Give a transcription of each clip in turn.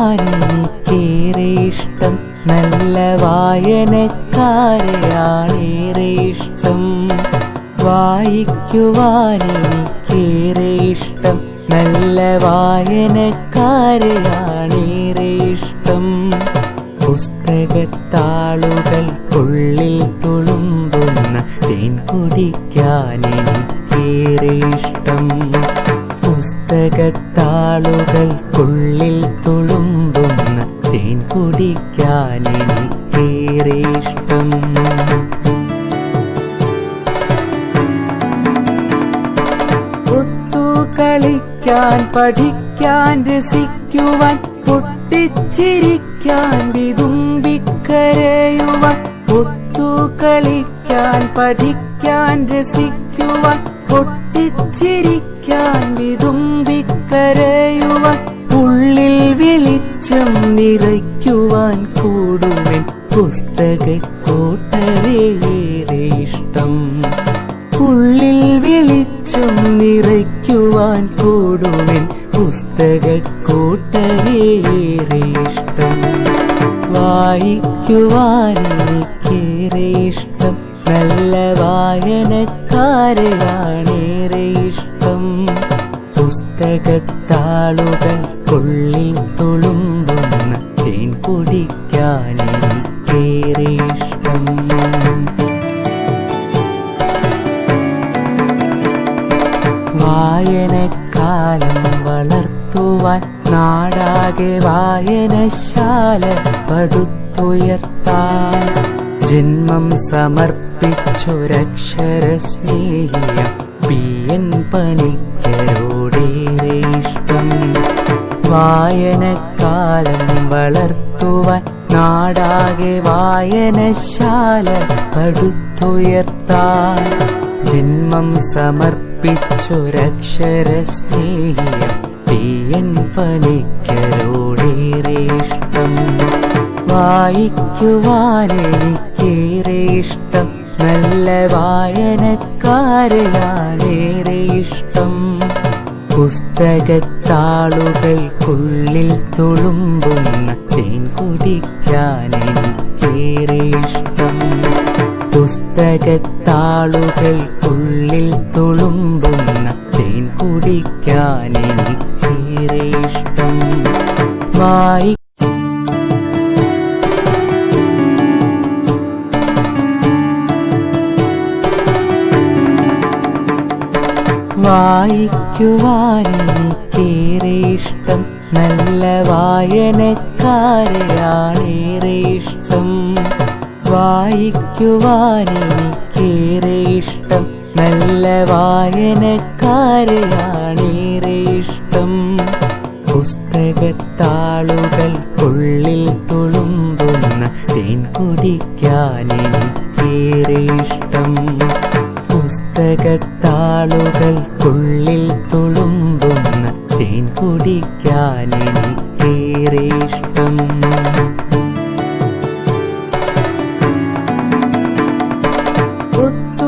എനിക്കേറെ ഇഷ്ടം നല്ല വായനക്കാരെയാണേറെ ഇഷ്ടം. വായിക്കുവാൻ എനിക്കേറെ ഇഷ്ടം നല്ല വായനക്കാരെയാണേറെ ഇഷ്ടം. പുസ്തകത്താളുകൾക്കുള്ളിൽ തുളുമ്പുന്ന തേൻ കുടിക്കാൻ എനിക്കേറെ ഇഷ്ടം. പുസ്തകത്താളുകൾക്കുള്ളിൽ തുളുമ്പുന്ന തേൻ കുടിക്കാൻ എനിക്കേറെ ഇഷ്ടം. ഒത്തുകളിക്കാൻ പഠിക്കാൻ രസിക്കുവാൻ പൊട്ടിച്ചിരിക്കാൻ വിതുമ്പിക്കരയുവാൻ. ഒത്തുകളിക്കാൻ പഠിക്കാൻ രസിക്കുവാൻ പൊട്ടിച്ചിരിക്കാൻ വിതുമ്പിക്കരയുവാൻ. ഉള്ളിൽ വെളിച്ചം നിറയ്ക്കുവാൻ കൂടുമെൻ പുസ്തകക്കോട്ടരയേറെ ഇഷ്ടം. ഉള്ളിൽ വെളിച്ചം നിറയ്ക്കുവാൻ കൂടുമെൻ പുസ്തകക്കോട്ടരയേറെ ഇഷ്ടം. വായിക്കുവാൻ എനിക്കേറെ ഇഷ്ടം നല്ല വായനക്കാരെയാണേറെ ഇഷ്ടം. പുസ്തകത്താളുകൾക്കുള്ളിൽ തുളുമ്പുന്ന തേൻ കുടിക്കാൻ എനിക്കേറെ ഇഷ്ടം. വായനക്കാലം വളർത്തുവാൻ നാടാകെ വായനശാല പടുത്തുയർത്താൻ. ജന്മം സമർപ്പിച്ചൊരക്ഷരസ്നേഹിയ PN പണിക്കരോടേറെ ഇഷ്ടം. വായനക്കാലം വളർത്തുവാൻ നാടാകെ വായനശാല പടുത്തുയർത്താൻ. ജന്മം സമർപ്പിച്ചൊരക്ഷരസ്നേഹിയ PN പണിക്കരോടേറെ ഇഷ്ടം. വായിക്കുവാൻ എനിക്കേറെ ഇഷ്ടം നല്ല വായനക്കാരെയാണേറെ ഇഷ്ടം. പുസ്തകത്താളുകൾക്കുള്ളിൽ തുളുമ്പുന്ന തേൻ കുടിക്കാൻ എനിക്കേറെ ഇഷ്ടം. പുസ്തകത്താളുകൾക്കുള്ളിൽ തുളുമ്പുന്ന തേൻ കുടിക്കാൻ എനിക്കേറെ ഇഷ്ടം. വായിക്കുവാൻ എനിക്കേറെ ഇഷ്ടം നല്ല വായനക്കാരെയാണേറെ ഇഷ്ടം. വായിക്കുവാൻ എനിക്കേറെ ഇഷ്ടം നല്ല വായനക്കാരെയാണേറെ ഇഷ്ടം. പുസ്തകത്താളുകൾക്കുള്ളിൽ തുളുമ്പുന്ന തേൻ കുടിക്കാൻ എനിക്കേറെ ഇഷ്ടം. പുസ്തകത്താളുകൾക്കുള്ളിൽ തുളുമ്പുന്ന തേൻ കുടിക്കാൻ എനിക്കേറെ ഇഷ്ടം.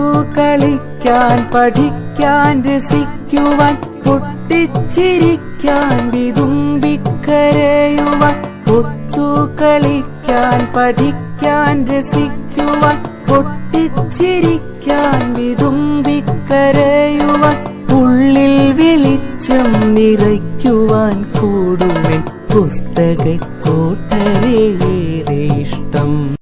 ഒത്തുകളിക്കാൻ പഠിക്കാൻ രസിക്കുവാൻ പൊട്ടിച്ചിരിക്കാൻ വിതുമ്പിക്കരയുവാൻ. ഒത്തുകളിക്കാൻ പഠിക്കാൻ രസിക്കുവാൻ പൊട്ടിച്ചിരിക്കാൻ വിതുമ്പിക്കരയുവാൻ. ഉള്ളിൽ വെളിച്ചം നിറയ്ക്കുവാൻ കൂടുമെൻ പുസ്തകക്കോട്ടരയേറെ ഇഷ്ടം.